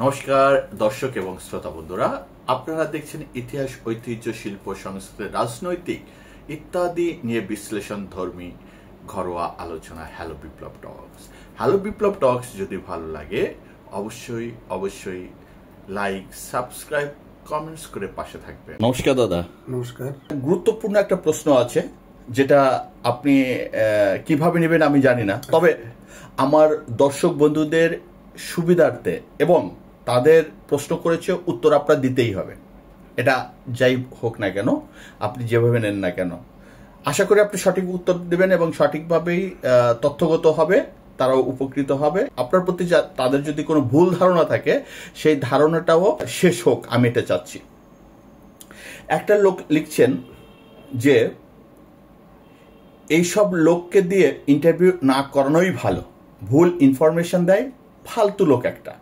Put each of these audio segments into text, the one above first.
নমস্কার দর্শক এবং শ্রোতা বন্ধুরা, আপনারা দেখছেন ইতিহাস, ঐতিহ্য, শিল্প, সংস্কৃতি, রাজনৈতিক ইত্যাদি নিয়ে বিশ্লেষণধর্মী ঘরোয়া আলোচনা হ্যালো বিপ্লব টক্স। হ্যালো বিপ্লব টক্স যদি ভালো লাগে অবশ্যই লাইক, সাবস্ক্রাইব, কমেন্টস করে পাশে থাকবেন। নমস্কার দাদা। নমস্কার। গুরুত্বপূর্ণ একটা প্রশ্ন আছে যেটা আপনি কিভাবে নেবেন আমি জানি না, তবে আমার দর্শক বন্ধুদের সুবিধার্থে এবং তাদের প্রশ্ন করেছে উত্তর আপনার দিতেই হবে, এটা যাই হোক না কেন, আপনি যেভাবে নেন না কেন, আশা করি আপনি সঠিক উত্তর দেবেন এবং সঠিকভাবেই তথ্যগত হবে, তারাও উপকৃত হবে। আপনার প্রতি তাদের যদি কোনো ভুল ধারণা থাকে সেই ধারণাটাও শেষ হোক, আমি এটা চাচ্ছি। একটা লোক লিখছেন যে এইসব লোককে দিয়ে ইন্টারভিউ না করানোই ভালো, ভুল ইনফরমেশন দেয়, ফালতু লোক একটা।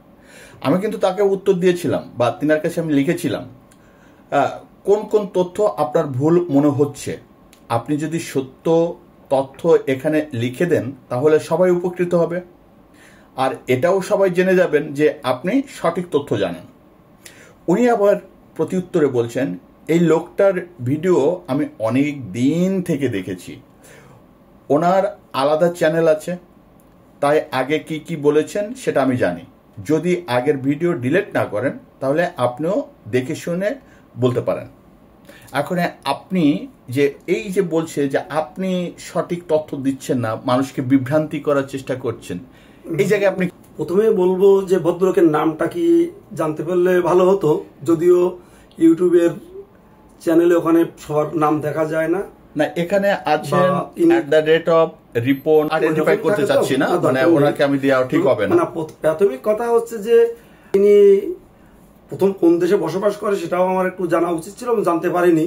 আমি কিন্তু তাকে উত্তর দিয়েছিলাম বা তিনার কাছে আমি লিখেছিলাম কোন কোন তথ্য আপনার ভুল মনে হচ্ছে, আপনি যদি সত্য তথ্য এখানে লিখে দেন তাহলে সবাই উপকৃত হবে, আর এটাও সবাই জেনে যাবেন যে আপনি সঠিক তথ্য জানেন। উনি আবার প্রতিউত্তরে বলছেন এই লোকটার ভিডিও আমি অনেক দিন থেকে দেখেছি, ওনার আলাদা চ্যানেল আছে, তাই আগে কি কি বলেছেন সেটা আমি জানি। যদি আগের ভিডিও ডিলিট না করেন তাহলে আপনিও দেখে শুনে বলতে পারেন। এখন আপনি যে এই যে বলছে যে আপনি সঠিক তথ্য দিচ্ছেন না, মানুষকে বিভ্রান্তি করার চেষ্টা করছেন, এই জায়গায় আপনি প্রথমে বলবো যে ভদ্রলোকের নামটা কি জানতে পারলে ভালো হতো, যদিও ইউটিউবের চ্যানেলে ওখানে সবার নাম দেখা যায় না। না, এখানে আছেন @রিপন, আইডেন্টিফাই করতে চাচ্ছি না, মানে ওনাকে আমি দেওয়া ঠিক হবে না। প্রাথমিক কথা হচ্ছে যে তিনি প্রথম কোন দেশে বসবাস করে সেটাও আমার একটু জানা উচিত ছিল, আমি জানতে পারিনি।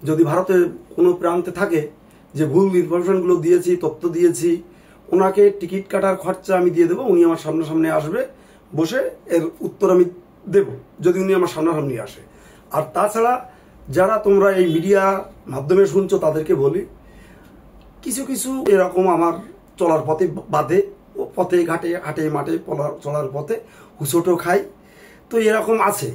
যদি ভারতের কোনো প্রান্তে থাকে যে ভুল ইনফরমেশনগুলো দিয়েছি, তথ্য দিয়েছি, ওনাকে টিকিট কাটার খরচা আমি দিয়ে দেবো, উনি আমার সামনাসামনি আসবে, বসে এর উত্তর আমি দেব যদি উনি আমার সামনাসামনি আসে। আর তাছাড়া যারা তোমরা এই মিডিয়া মাধ্যমে শুনছো তাদেরকে বলি, কিছু কিছু এরকম আমার চলার পথে বাদে, ও পথে ঘাটে হাটে মাঠে চলার পথে হুঁচোটো খাই, তো এরকম আছে।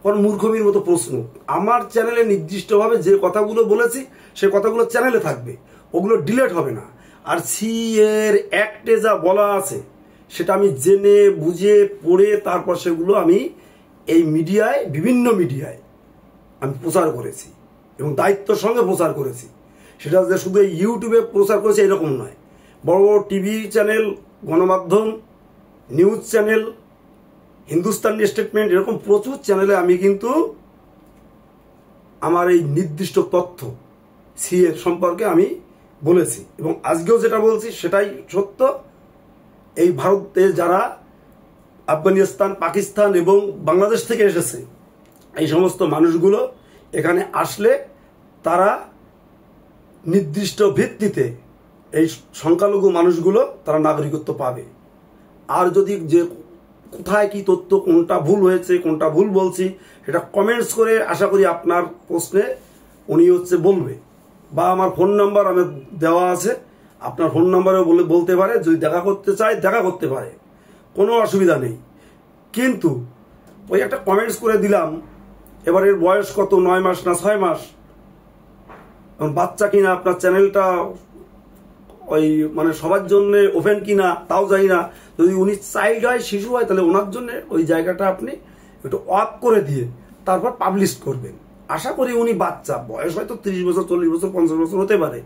কারণ মূর্খমির মতো প্রশ্ন, আমার চ্যানেলে নির্দিষ্টভাবে যে কথাগুলো বলেছি সে কথাগুলো চ্যানেলে থাকবে, ওগুলো ডিলেট হবে না। আর এর অ্যাক্টে যা বলা আছে সেটা আমি জেনে বুঝে পড়ে তারপর সেগুলো আমি এই মিডিয়ায়, বিভিন্ন মিডিয়ায় আমি প্রচার করেছি এবং দায়িত্বের সঙ্গে প্রচার করেছি। সেটা যে শুধু এই ইউটিউবে প্রচার করেছে এরকম নয়, বড় বড় টিভি চ্যানেল, গণমাধ্যম, নিউজ চ্যানেল, হিন্দুস্তানি স্টেটমেন্ট, এরকম প্রচুর চ্যানেলে আমি কিন্তু আমার এই নির্দিষ্ট তথ্য এর সম্পর্কে আমি বলেছি এবং আজকেও যেটা বলছি সেটাই সত্য। এই ভারতে যারা আফগানিস্তান, পাকিস্তান এবং বাংলাদেশ থেকে এসেছে, এই সমস্ত মানুষগুলো এখানে আসলে তারা নির্দিষ্ট ভিত্তিতে এই সংখ্যালঘু মানুষগুলো তারা নাগরিকত্ব পাবে। আর যদি যে কোথায় কি তথ্য, কোনটা ভুল হয়েছে, কোনটা ভুল বলছি, সেটা কমেন্টস করে আশা করি আপনার প্রশ্নে উনি বলবে, বা আমার ফোন নাম্বার আমি দেওয়া আছে, আপনার ফোন নাম্বারেও বলতে পারে, যদি দেখা করতে চায় দেখা করতে পারে, কোনো অসুবিধা নেই। কিন্তু ওই একটা কমেন্টস করে দিলাম, এবার এর বয়স কত, 9 মাস না 6 মাস, বাচ্চা কিনা, আপনার চ্যানেলটা ওই মানে সবার জন্য ওপেন কিনা তাও জানি না। যদি উনি চাইল্ড হয়, শিশু হয়, তাহলে ওনার জন্য ওই জায়গাটা আপনি একটু অফ করে দিয়ে তারপর পাবলিশ করবেন। আশা করি উনি বাচ্চা, বয়স হয়তো 30 বছর, 40 বছর, 50 বছর হতে পারে,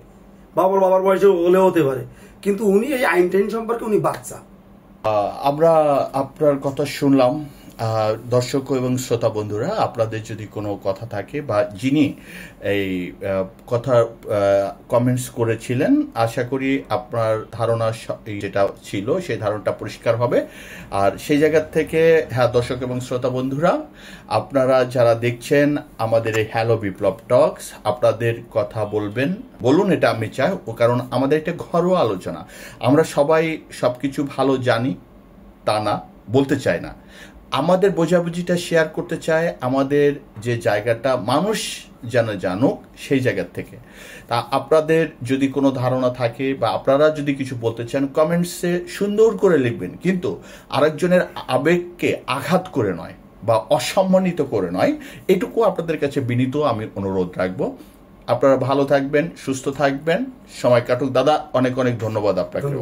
বাবার বয়সে হলেও হতে পারে, কিন্তু উনি এই আইন টাইন সম্পর্কে উনি বাচ্চা। আমরা আপনার কথা শুনলাম। দর্শক এবং শ্রোতা বন্ধুরা, আপনাদের যদি কোনো কথা থাকে বা যিনি এই কথা কমেন্টস করেছিলেন, আশা করি আপনার ধারণা যেটা ছিল সেই ধারণাটা পরিষ্কার হবে। আর সেই জায়গা থেকে হ্যাঁ, দর্শক এবং শ্রোতা বন্ধুরা, আপনারা যারা দেখছেন আমাদের এই হ্যালো বিপ্লব টক্স, আপনাদের কথা বলুন, এটা আমি চাই, কারণ আমাদের একটা ঘরোয়া আলোচনা। আমরা সবাই সবকিছু ভালো জানি তা না, বলতে চাই না। আমাদের বোঝাবুঝিটা শেয়ার করতে চায় আমাদের যে জায়গাটা মানুষ যেন জানুক সেই জায়গার থেকে। তা আপনাদের যদি কোনো ধারণা থাকে বা আপনারা যদি কিছু বলতে চান কমেন্টসে সুন্দর করে লিখবেন, কিন্তু আরেকজনের আবেগকে আঘাত করে নয় বা অসম্মানিত করে নয়। এটুকু আপনাদের কাছে বিনীত আমি অনুরোধ রাখবো। আপনারা ভালো থাকবেন, সুস্থ থাকবেন, সময় কাটুক। দাদা অনেক অনেক ধন্যবাদ আপনাকে।